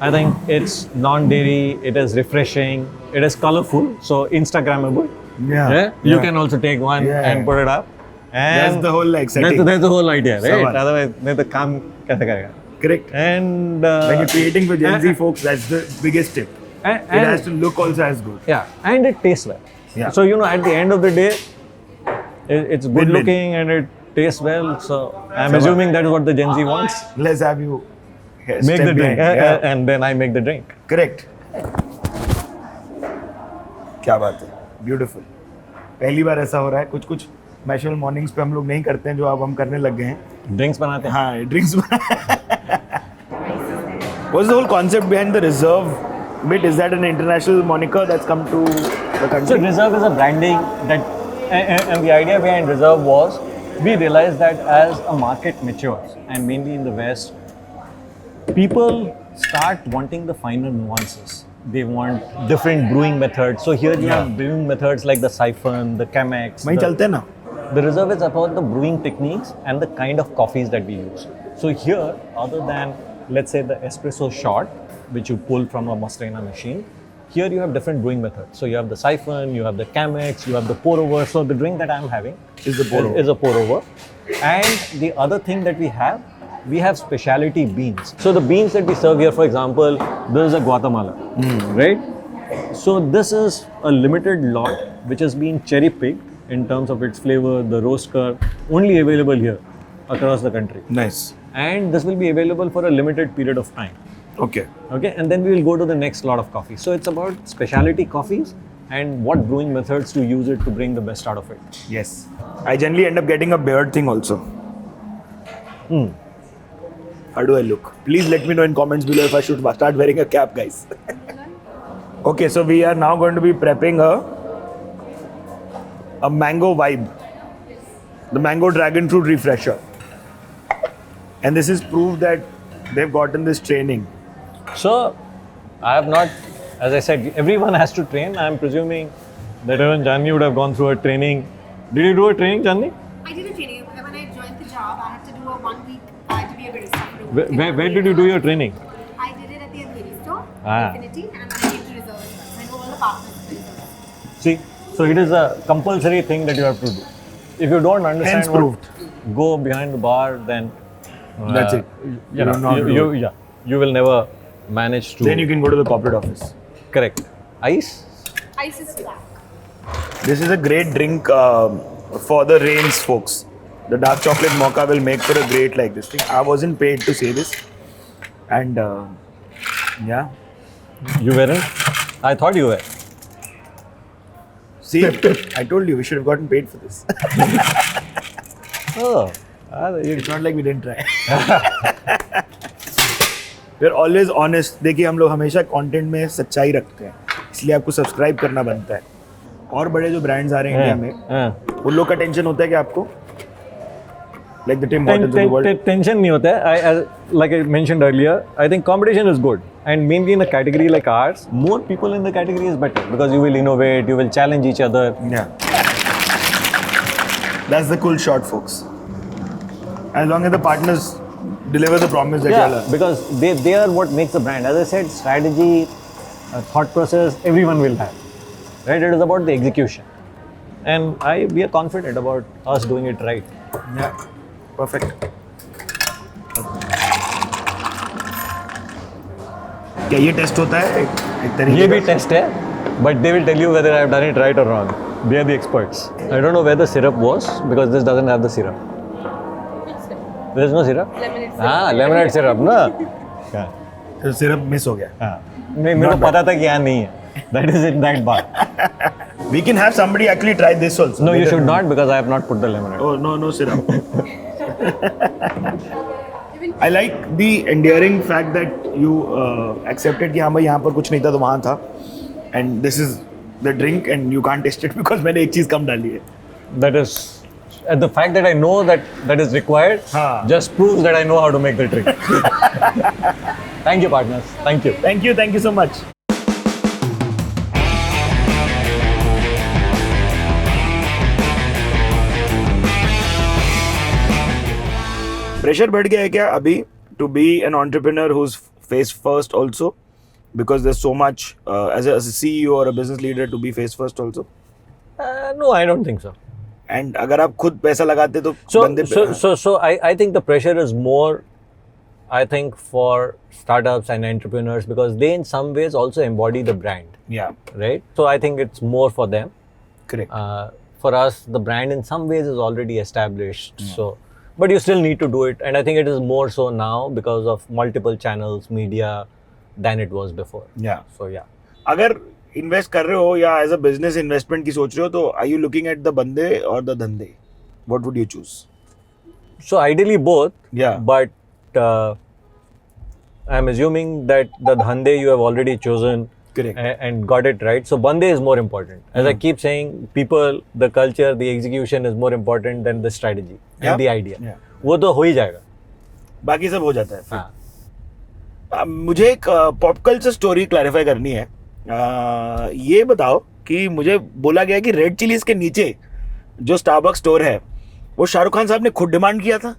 S2: I think it's non-dairy, it is refreshing, it is colorful, so Instagrammable.
S1: Yeah.
S2: You can also take one
S1: Yeah.
S2: and put it up. And
S1: That's the whole like setting.
S2: that's the whole idea, right?
S1: Sawan.
S2: Otherwise, नहीं तो काम कैसे करेगा?
S1: Correct.
S2: And
S1: When you're creating for Gen Z folks, that's the biggest tip.
S2: and,
S1: It has to look also as good.
S2: yeah, and it tastes well.
S1: Yeah.
S2: So at the end of the day, it's good
S1: Win-win.
S2: looking and it tastes well. So I'm
S1: Sawan.
S2: assuming that is what the Gen Z wants.
S1: Let's have you
S2: Make
S1: step
S2: the drink,
S1: behind. Yeah.
S2: and then I make the drink.
S1: Correct. क्या बात है, beautiful. पहली बार ऐसा हो रहा है. कुछ मैशल mornings पे हम लोग नहीं करते हैं जो अब हम करने लग गए हैं.
S2: Drinks बनाते हैं.
S1: हाँ, drinks. What's the whole concept behind the Reserve bit? Is that an international moniker that's come to the country?
S2: So Reserve is a branding that, and the idea behind Reserve was, we realized that as a market matures, and mainly in the West, people start wanting the finer nuances. They want different brewing methods. So here you have brewing methods like the siphon, the Chemex.
S1: वहीं चलते हैं ना.
S2: The Reserve is about the brewing techniques and the kind of coffees that we use. So here, other than, let's say, the espresso shot, which you pull from a Mastrena machine, here you have different brewing methods. So you have the siphon, you have the Chemex, you have the pour over. So the drink that I'm having
S1: Is the pour over.
S2: is a pour over. And the other thing that we have specialty beans. So the beans that we serve here, for example, this is a Guatemala, right? So this is a limited lot which has been cherry picked in terms of its flavor, the roast curve, only available here across the country.
S1: Nice.
S2: And this will be available for a limited period of time.
S1: Okay.
S2: Okay, and then we will go to the next lot of coffee. So it's about specialty coffees and what brewing methods to use it to bring the best out of it.
S1: Yes. I generally end up getting a beard thing also. How do I look? Please let me know in comments below if I should start wearing a cap, guys. Okay, so we are now going to be prepping a mango vibe. The mango dragon fruit refresher. And this is proof that they've gotten this training.
S2: So I have not as I said, everyone has to train. I'm presuming that even Janni would have gone through a training. Did you do a training, Janni?
S4: I did a training. When I joined the job, I had to do a 1 week to be a barista.
S2: Where did you do your training?
S4: I did it at the Andheri store,
S2: Ah.
S4: Infinity, and then I came to Reserve as well. I know all the partners of the Reserve.
S2: See, so it is a compulsory thing that you have to do. If you don't understand
S1: Hence proved.
S2: go behind the bar, then
S1: That's it.
S2: You know,
S1: don't know how to do it.
S2: you will never manage to.
S1: Then you can go to the corporate office.
S2: Correct. Ice?
S4: Ice is black.
S1: This is a great drink for the rains, folks. The dark chocolate mocha will make for a great like this thing. I wasn't paid to say this, and yeah.
S2: You weren't? I thought you were.
S1: See, I told you we should have gotten paid for this.
S2: Oh.
S1: It's not like we didn't try. We're always honest. देखिए हम लोग हमेशा content में सच्चाई रखते हैं, इसलिए आपको सब्सक्राइब करना बनता है. और बड़े जो ब्रांड्स आ रहे हैं इंडिया में, उन लोग का टेंशन होता है कि आपको like the Tim Hortons of the world.
S2: Tension नहीं होता है. Like I mentioned earlier, I think competition is good, and mainly in a category like ours, more people in the category is better because you will innovate, you will challenge each other.
S1: Yeah. That's the cool shot, folks. As long as the partners deliver the promise that
S2: Yeah,
S1: you are.
S2: because they are what makes the brand. As I said, strategy, thought process, everyone will have. Right? It is about the execution, and we are confident about us doing it right.
S1: Yeah. Perfect. क्या ये test होता है एक तरीके
S2: ये भी
S1: का?
S2: Test है, but they will tell you whether I have done it right or wrong. They are the experts. I don't know where the syrup was because this doesn't have the syrup. There's no syrup?
S3: Lemonade syrup.
S2: हाँ, lemonade syrup ना? हाँ.
S1: तो syrup miss हो गया.
S2: हाँ. मेरे को पता था कि यहाँ नहीं है. That is in that bar.
S1: We can have somebody actually try this also.
S2: No, you should not because I have not put the lemonade.
S1: Oh no syrup. I like the endearing fact that you accepted कि हाँ भाई यहाँ पर कुछ नहीं था तो वहाँ था, and this is the drink and you can't taste it because मैंने एक चीज़ कम डाली है.
S2: That is, and the fact that I know that is required
S1: हाँ.
S2: just proves that I know how to make the drink. Thank you, partners. Thank you.
S1: Thank you so much. Pressure बढ़ गया है क्या अभी to be an entrepreneur who's face first also because there's so much as a CEO or a business leader to be face first also?
S2: No, I don't think so.
S1: And अगर आप खुद पैसा लगाते तो
S2: So,
S1: बंदे
S2: so I think the pressure is more, I think, for startups and entrepreneurs because they in some ways also embody the brand,
S1: yeah,
S2: right? So I think it's more for them.
S1: correct.
S2: For us, the brand in some ways is already established. So, but you still need to do it, and I think it is more so now because of multiple channels, media, than it was before.
S1: Yeah.
S2: So yeah.
S1: अगर invest कर रहे हो या as a business investment की सोच रहे हो तो are you looking at the बंदे और द धंधे? What would you choose?
S2: So ideally both.
S1: Yeah.
S2: But I'm assuming that the dhande you have already chosen
S1: Correct.
S2: and got it right. So bande is more important. As I keep saying, people, the culture, the execution is more important than the strategy
S1: Yeah.
S2: and the idea.
S1: Yeah.
S2: वो तो हो ही जाएगा.
S1: बाकी सब हो जाता है.
S2: हाँ.
S1: मुझे एक पॉप कल्चर स्टोरी क्लैरिफाई करनी है. ये बताओ कि मुझे बोला गया कि रेड चिलीज के नीचे जो स्टारबक्स स्टोर है वो शाहरुख खान साहब ने खुद डिमांड किया था.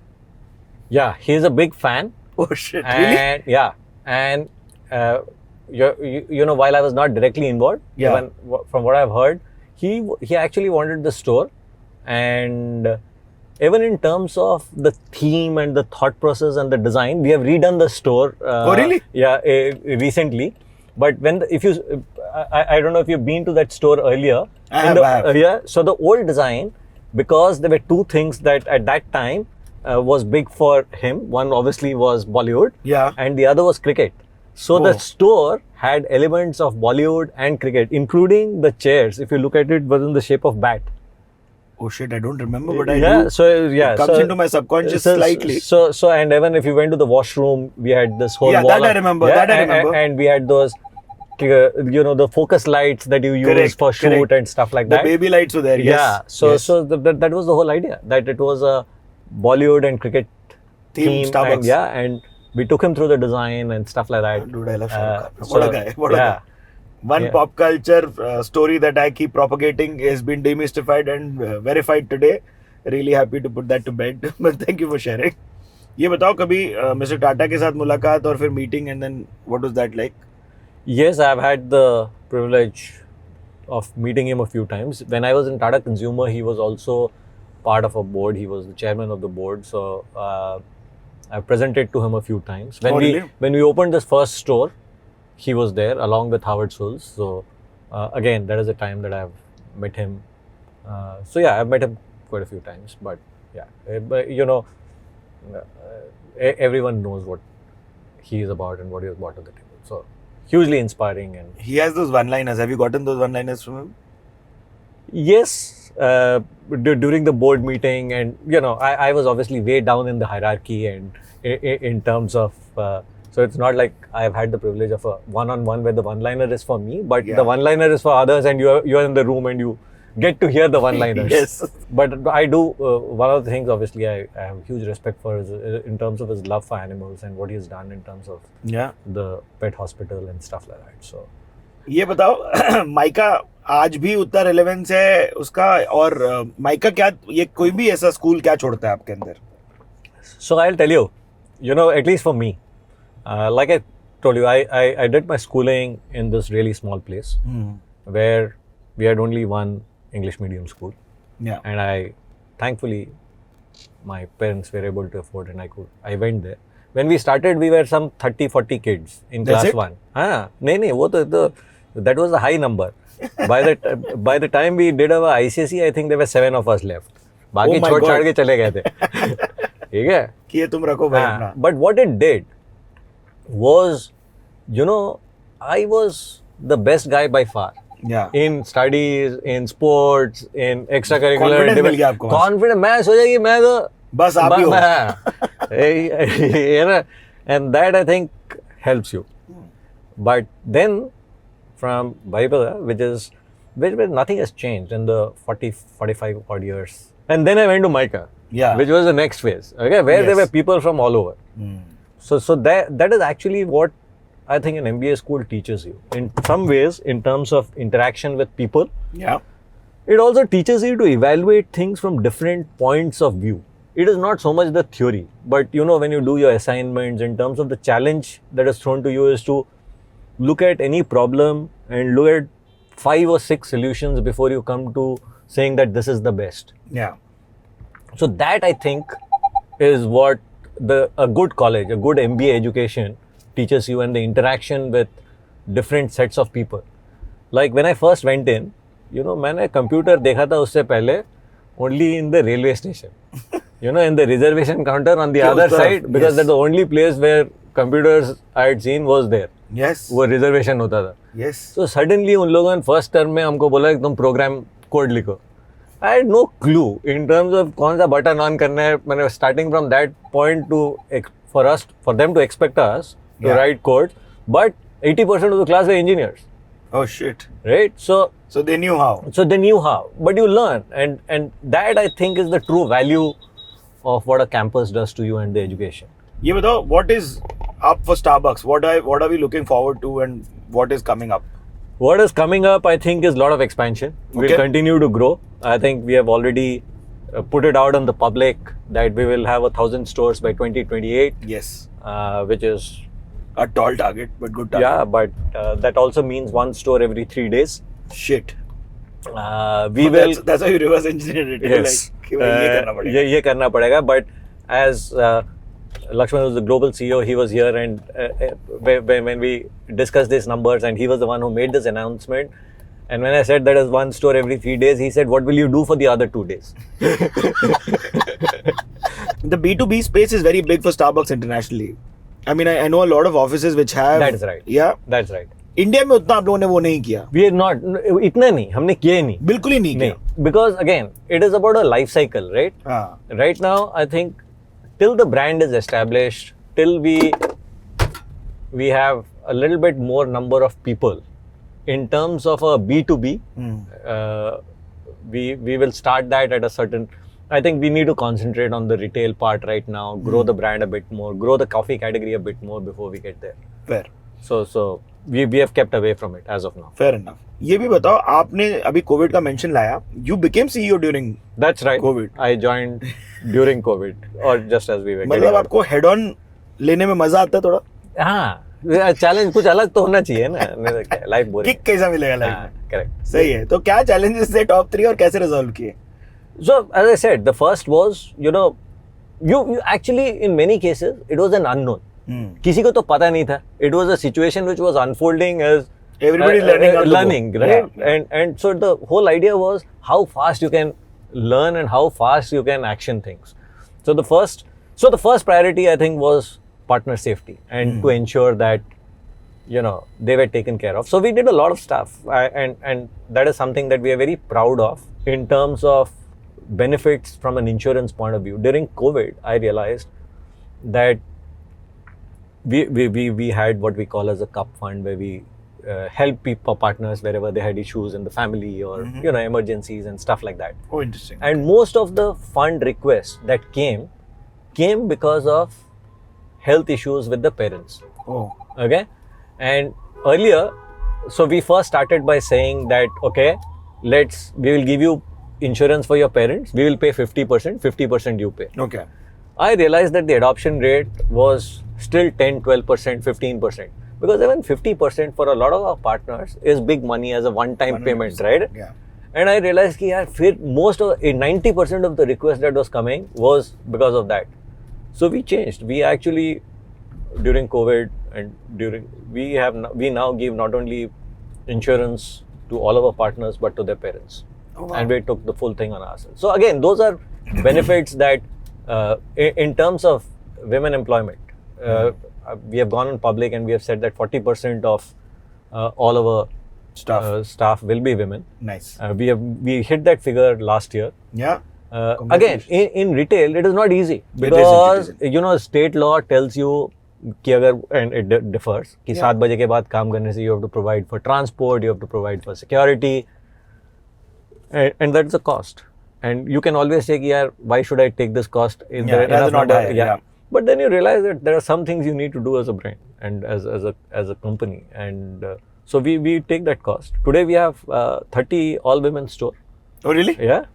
S2: Yeah, he is a big fan.
S1: Oh shit, really?
S2: And yeah, and you know, while I was not directly involved,
S1: Yeah.
S2: even from what I've heard, he actually wanted the store, and even in terms of the theme and the thought process and the design, we have redone the store.
S1: Oh, really?
S2: Yeah, recently. But if you, I don't know if you've been to that store earlier.
S1: I have.
S2: Yeah, so the old design, because there were two things that at that time was big for him. One obviously was Bollywood,
S1: Yeah.
S2: and the other was cricket. So the
S1: Oh.
S2: store had elements of Bollywood and cricket, including the chairs. If you look at it, was in the shape of bat.
S1: Oh shit, I don't remember, but I
S2: Yeah.
S1: do.
S2: So yeah,
S1: It comes
S2: so,
S1: into my subconscious slightly.
S2: So and even if you went to the washroom, we had this whole
S1: Yeah,
S2: wall.
S1: that I remember, that I remember.
S2: And we had those, the focus lights that you use
S1: Correct,
S2: for shoot
S1: correct.
S2: and stuff like
S1: The
S2: that.
S1: baby lights were there.
S2: Yeah.
S1: Yes.
S2: So
S1: yes.
S2: that was the whole idea, that it was a Bollywood and cricket
S1: Theme Starbucks.
S2: and yeah, and we took him through the design and stuff like that.
S1: Dude, I love Shahrukh Khan.
S2: So,
S1: What a guy. What a
S2: yeah.
S1: guy. One
S2: Yeah.
S1: pop culture story that I keep propagating has been demystified and verified today. Really happy to put that to bed. But thank you for sharing. ये बताओ कभी mister Tata के साथ मुलाकात और फिर meeting and then what was that like?
S2: Yes, I've had the privilege of meeting him a few times. When I was in Tata Consumer, he was also part of a board. He was the chairman of the board. So I presented to him a few times.
S1: Oh, really?
S2: When we opened this first store, he was there along with Howard Schultz. So again, that is a time that I've met him. So yeah, I've met him quite a few times. But yeah, but you know, everyone knows what he is about and what he has brought to the table. So hugely inspiring. And
S1: He has those one-liners. Have you gotten those one-liners from him?
S2: yes, during the board meeting, and you know, I was obviously way down in the hierarchy, and in terms of so it's not like I've had the privilege of a one-on-one where the one-liner is for me, but
S1: Yeah.
S2: the one-liner is for others, and you're in the room and you get to hear the one-liners.
S1: Yes.
S2: But I do one of the things obviously I have huge respect for is in terms of his love for animals and what he has done in terms of
S1: Yeah.
S2: the pet hospital and stuff like that. So
S1: ये बताओ mica आज भी उतना relevance है उसका और mica क्या ये कोई भी ऐसा स्कूल क्या छोड़ता है आपके अंदर?
S2: So I'll tell you, you know, at least for me, like I told you, I did my schooling in this really small place where we had only one English medium school,
S1: Yeah.
S2: and thankfully, my parents were able to afford, and I went there. When we started, we were some 30-40 kids in
S1: That's
S2: class
S1: it?
S2: 1. नहीं वो तो that was a high number. By the time we did our ICSE, I think there were 7 of us left. बाकी
S1: Oh my
S2: छोड़
S1: God.
S2: छाड़ के चले गए थे. ठीक है?
S1: कि ये तुम रखो भाई अपना.
S2: But what it did was, you know, I was the best guy by far.
S1: Yeah.
S2: In studies, in sports, in extracurricular.
S1: Confidence मिल गया आपको वहाँ से.
S2: Confidence. मैं सोचा कि मैं तो
S1: बस आप ही हो.
S2: you know, and that I think helps you. But then from Bible, where nothing has changed in the 45 odd years. And then I went to Micah,
S1: Yeah.
S2: which was the next phase, okay, where there
S1: Yes.
S2: were people from all over. So that is actually what I think an MBA school teaches you. In some ways, in terms of interaction with people,
S1: Yeah.
S2: it also teaches you to evaluate things from different points of view. It is not so much the theory, but you know, when you do your assignments, in terms of the challenge that is thrown to you is to look at any problem and look at 5 or 6 solutions before you come to saying that this is the best.
S1: Yeah.
S2: So that I think is what a good college, a good MBA education teaches you, and the interaction with different sets of people. Like when I first went in, you know, मैंने computer देखा था उससे पहले only in the railway station. You know, in the reservation counter on the other side, because
S1: yes.
S2: that's the only place where computers I had seen was there.
S1: Yes.
S2: वो reservation होता था.
S1: Yes.
S2: So suddenly उन लोगों ने first term में हमको बोला कि तुम program code लिखो. I had no clue in terms of कौन सा button on करना है. मैंने starting from that point for them to expect us to
S1: Yeah.
S2: write code, but 80% of the class were engineers,
S1: Oh shit.
S2: right? So
S1: they knew how.
S2: they knew how, but you learn, and that I think is the true value of what a campus does to you and the education.
S1: ये बताओ what is up for Starbucks? What are we looking forward to and what is coming up?
S2: What is coming up, I think, is a lot of expansion. We'll
S1: Okay.
S2: continue to grow. I think we have already put it out on the public that we will have 1,000 stores by 2028,
S1: Yes.
S2: which is,
S1: A tall target, but good target.
S2: yeah, but that also means one store every 3 days.
S1: Shit.
S2: We will.
S1: That's how you reverse engineer it. You're
S2: Yes.
S1: Like, कि भाई ये करना पड़ेगा.
S2: ये करना पड़ेगा. But as Lakshman was the global CEO, he was here, and when we discussed these numbers, and he was the one who made this announcement. And when I said that is one store every 3 days, he said, "What will you do for the other 2 days?"
S1: The B2B space is very big for Starbucks internationally. I mean, I know a lot of offices which have.
S2: That is right.
S1: Yeah.
S2: That's right.
S1: India में उतना आप लोगों ने वो नहीं किया.
S2: We are not, इतना नहीं, हमने किया ही नहीं.
S1: बिल्कुल ही नहीं किया.
S2: Because again, it is about a life cycle, right?
S1: हाँ.
S2: Right now, I think till the brand is established, till we have a little bit more number of people in terms of a B2B, we will start that at a certain. I think we need to concentrate on the retail part right now, grow the brand a bit more, grow the coffee category a bit more before we get there.
S1: Fair.
S2: So we have kept away from it as of now.
S1: Fair enough. ये भी बताओ, आपने अभी Covid का mention लाया, you became CEO during
S2: That's right.
S1: COVID.
S2: I joined during COVID or just as we were.
S1: मतलब
S2: getting out.
S1: आपको head on लेने में मजा आता है थोड़ा?
S2: हाँ, चैलेंज कुछ अलग तो होना चाहिए ना. Life boring.
S1: किक कैसा मिलेगा लाइफ में?
S2: Correct.
S1: सही है. तो क्या चैलेंजेस थे टॉप 3 और कैसे रिजॉल्व किए?
S2: So as I said, the first was, you actually in many cases it was an unknown. किसी को तो पता नहीं था. It was a situation which was unfolding as
S1: Everybody learning on the go.
S2: learning, right?
S1: Yeah.
S2: And so the whole idea was how fast you can learn and how fast you can action things. So the first priority I think was partner safety and to ensure that they were taken care of. So we did a lot of stuff, and that is something that we are very proud of in terms of benefits from an insurance point of view. During COVID, I realized that we had what we call as a cup fund, where we help people, partners, wherever they had issues in the family or emergencies and stuff like that.
S1: Oh, interesting.
S2: And most of the fund requests that came because of health issues with the parents.
S1: Oh.
S2: Okay, and earlier, so we first started by saying that we will give you insurance for your parents. We will pay 50%, 50% you pay.
S1: Okay.
S2: I realized that the adoption rate was still 10, 12%, 15%. Because even 50% for a lot of our partners is big money as a one-time payment, right?
S1: Yeah.
S2: And I realized that most of 90% of the request that was coming was because of that. So we changed. We actually, during COVID and we now give not only insurance to all of our partners but to their parents.
S1: Oh, wow.
S2: And we took the full thing on ourselves. So again, those are benefits that in terms of women employment, we have gone on public and we have said that 40% of all of our staff will be women.
S1: Nice.
S2: We hit that figure last year.
S1: Yeah.
S2: Again, in retail, it is not easy because state law tells you कि अगर, and it differs, कि 7 बजे के बाद काम करने से you have to provide for transport, you have to provide for security, and that's a cost. And you can always say, yaar, why should I take this cost? Is there enough
S1: not
S2: number?
S1: higher, yeah.
S2: But then you realize that there are some things you need to do as a brand and as a company, and so we take that cost. Today we have 30 all-women store.
S1: Oh, really?
S2: Yeah.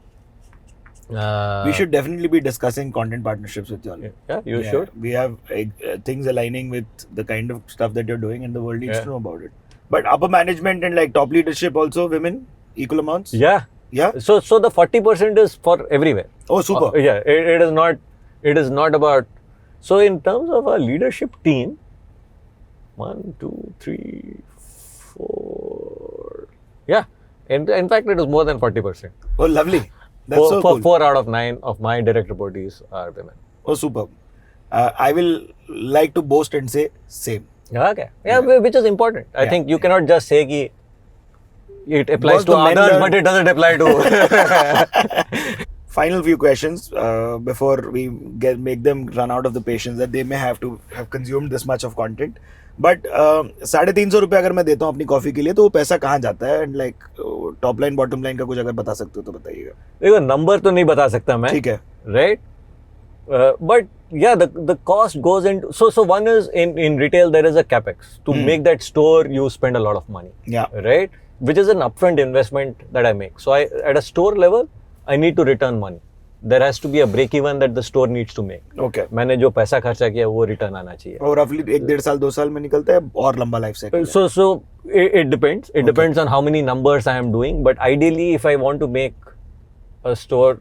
S1: We should definitely be discussing content partnerships with you all.
S2: Yeah, you should.
S1: We have things aligning with the kind of stuff that you're doing, and the world needs to know about it. But upper management and like top leadership also, women, equal amounts?
S2: Yeah.
S1: Yeah?
S2: So the 40% is for everywhere.
S1: Oh, super.
S2: Yeah, it is not about. So in terms of our leadership team, 1, 2, 3, 4. Yeah. In fact, it is more than 40%.
S1: Oh, lovely. That's so cool.
S2: 4 out of 9 of my direct reportees are women.
S1: Oh, superb. I will like to boast and say same.
S2: Okay. Yeah, which is important. I think you cannot just say कि it applies to others, but it doesn't apply to.
S1: Final few questions before we make them run out of the patience that they may have to have consumed this much of content. But 350 रुपये अगर मैं देता हूँ अपनी coffee के लिए, तो वो पैसा कहाँ जाता है? And like top line bottom line का कुछ अगर बता सकते हो तो बताइएगा.
S2: देखो, नंबर तो नहीं बता सकता मैं.
S1: ठीक है.
S2: Right? But yeah, the cost goes into. So one is in retail there is a capex. To make that store, you spend a lot of money.
S1: Yeah.
S2: Right? Which is an upfront investment that I make. So at a store level, I need to return money. There has to be a break even that the store needs to make.
S1: Okay.
S2: मैंने जो पैसा खर्चा किया वो return आना चाहिए.
S1: और roughly 1-1.5 साल 2 साल में निकलता है और लंबा life cycle.
S2: So it depends. It depends on how many numbers I am doing. But ideally, if I want to make a store,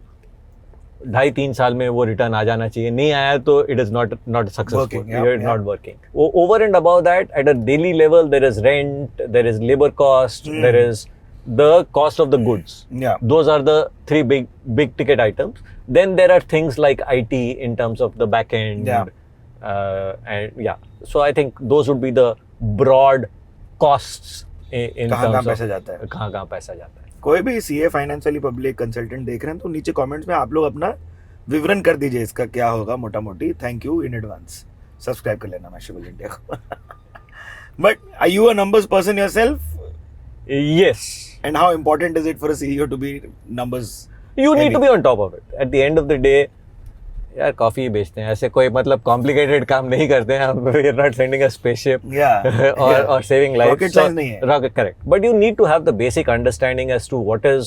S2: 2.5-3 साल में वो रिटर्न आ जाना चाहिए. नहीं आया तो it is not successful.
S1: Working,
S2: It is not working. Over and above that, at a daily level, there is rent, there is labor cost, there is the cost of the goods.
S1: Yeah.
S2: Those are the 3 big ticket items. Then there are things like IT in terms of the back end.
S1: Yeah.
S2: And yeah. So I think those would be the broad costs in terms of
S1: पैसा जाता है.
S2: कहाँ पैसा जाता है.
S1: कोई भी CA finance वाली पब्लिक कंसल्टेंट देख रहे हैं तो नीचे कमेंट्स में आप लोग अपना विवरण कर दीजिए इसका क्या होगा मोटा मोटी. Thank you in advance. Subscribe कर लेना मैशेबल इंडिया को. But are you a numbers person yourself?
S2: Yes.
S1: And how important is it for a CEO to be numbers
S2: You need
S1: heavy?
S2: to be on top of it. At the end of the day, यार coffee ही बेचते हैं, ऐसे कोई मतलब complicated काम नहीं करते हैं हम. We are not sending a spaceship or saving lives.
S1: Rocket science नहीं है.
S2: Rocket, correct. But you need to have the basic understanding as to what is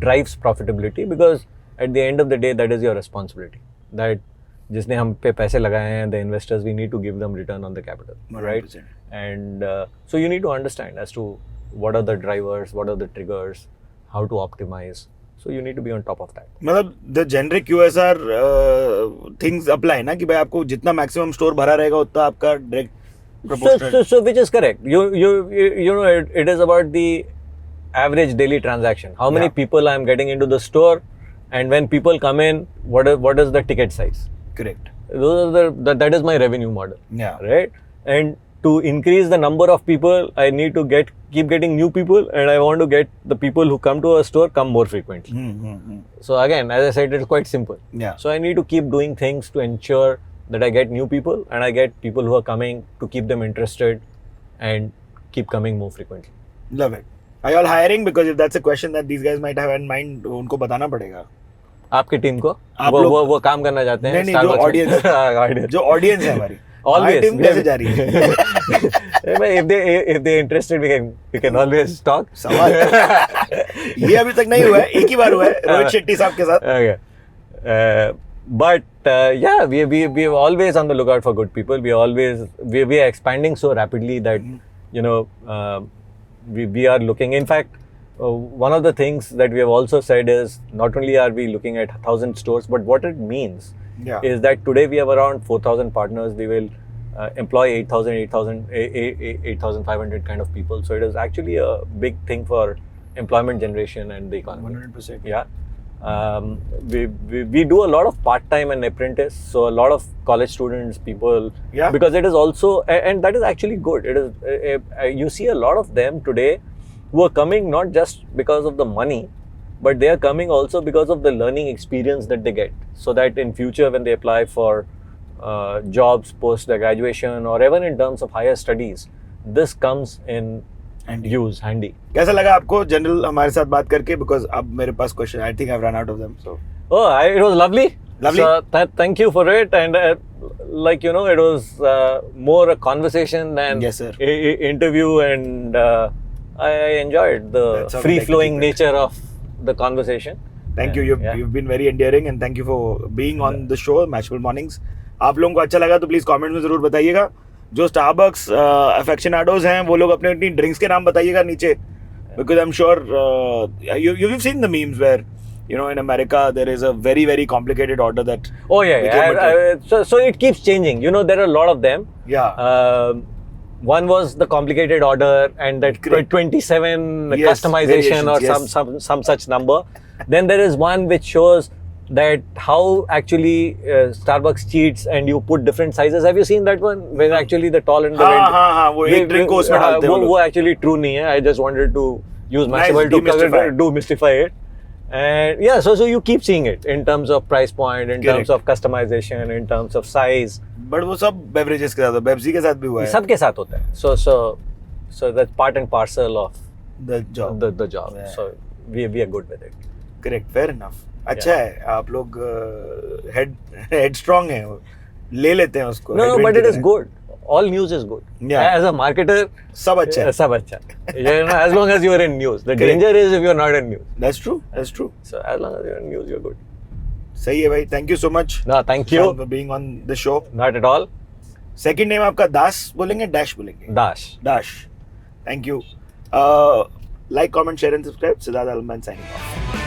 S2: drives profitability, because at the end of the day that is your responsibility. That जिसने हम पे पैसे लगाए हैं, the investors, we need to give them return on the capital,
S1: 100%.
S2: right? And so you need to understand as to what are the drivers, what are the triggers, how to optimize. So you need to be on top of that.
S1: मतलब the generic QSR things apply ना कि भाई आपको जितना maximum store भरा रहेगा उतना आपका direct
S2: So which is correct. You know it is about the average daily transaction. How many
S1: Yeah.
S2: people I am getting into the store, and when people come in, what is the ticket size?
S1: Correct
S2: Those are that is my revenue model,
S1: या
S2: right? And to increase the number of people, I need to keep getting new people, and I want to get the people who come to a store come more frequently. So again, as I said, it's quite simple.
S1: Yeah.
S2: So I need to keep doing things to ensure that I get new people, and I get people who are coming to keep them interested and keep coming more frequently.
S1: Love it. Are you all hiring? Because if that's a question that these guys might have in mind, उनको बताना पड़ेगा.
S2: आपकी team को
S1: आप
S2: वो
S1: लोग-
S2: वो काम करना चाहते हैं?
S1: नहीं, जो
S2: Starbucks में?
S1: audience
S2: Audience.
S1: जो ऑडियंस है हमारी
S2: Always.
S1: टीम कैसे जा रही है?
S2: if they interested, we can always talk.
S1: सवाल ये अभी तक नहीं हुआ है, एक ही बार हुआ है रोहित शेट्टी साहब के साथ.
S2: Okay. But yeah, we are always on the lookout for good people. We are expanding so rapidly that you know we are looking. In fact, one of the things that we have also said is not only are we looking at 1,000 stores, but what it means
S1: Yeah.
S2: is that today we have around 4,000 partners. We will employ 8,500 kind of people. So it is actually a big thing for employment generation and the economy.
S1: 100%.
S2: Yeah. We do a lot of part-time and apprentice. So a lot of college students, people,
S1: Yeah.
S2: because it is also, and that is actually good. It is, you see a lot of them today who are coming not just because of the money, but they are coming also because of the learning experience that they get. So that in future when they apply for jobs post their graduation or even in terms of higher studies, this comes in
S1: Handy.
S2: use, handy.
S1: कैसा लगा आपको general हमारे साथ बात करके? Because अब मेरे पास question, I think I have run out of them. So
S2: Oh, it was lovely.
S1: Lovely.
S2: So thank you for it. And like you know, it was more a conversation than
S1: Yes, sir.
S2: a interview, and I enjoyed the
S1: That's how we like to
S2: free-flowing
S1: keep it.
S2: nature of the conversation.
S1: Thank you.
S2: Yeah.
S1: You've been very endearing and thank you for being on the show Matchable Mornings. आप लोगों को अच्छा लगा तो please comment में जरूर बताइएगा. जो स्टारबक्स अफेक्शनाडोज हैं वो लोग अपने अपनी ड्रिंक्स के नाम बताइएगा नीचे, because I am sure you've seen the memes where you know in America there is a very very complicated order that
S2: Oh yeah,
S1: became
S2: yeah.
S1: a trend.
S2: So it keeps changing. You know, there are a lot of them.
S1: Yeah.
S2: One was the complicated order and that
S1: Correct.
S2: 27
S1: Yes,
S2: customization or
S1: variations,
S2: some such number. Then there is one which shows that how actually Starbucks cheats and you put different sizes. Have you seen that one? Where actually the tall and the
S1: हाँ, वो एक drink को उसमें डालते हैं वो लोग.
S2: वो actually true नहीं है. I just wanted to use
S1: Nice,
S2: Mashable to
S1: demystify.
S2: demystify it. And yeah, so you keep seeing it in terms of price point, in
S1: Correct.
S2: terms of customization, in terms of size.
S1: But वो सब beverages के साथ, बेप्सी के साथ भी हुआ है.
S2: सबके साथ होता है. So that's part and parcel of
S1: The job.
S2: the job.
S1: Yeah.
S2: So we are good with it.
S1: Correct, fair enough. अच्छा है, आप लोग हेड स्ट्रांग हैं, ले लेते हैं उसको.
S2: No,
S1: headwind
S2: but
S1: की
S2: it is
S1: तरह.
S2: good. All news is good.
S1: Yeah.
S2: As a marketer,
S1: सब अच्छा है.
S2: सब अच्छा. You know, as long as you are in news. The
S1: Correct.
S2: danger is if you are not in news.
S1: That's true. That's true.
S2: So as long as you are in news, you're good.
S1: सही है भाई. Thank you so much.
S2: No, thank you.
S1: for being on the show.
S2: Not at all.
S1: Second name आपका दास बोलेंगे, dash बोलेंगे?
S2: Dash.
S1: Dash. Thank you. Like, comment, share and subscribe. Siddharth Alman signing of.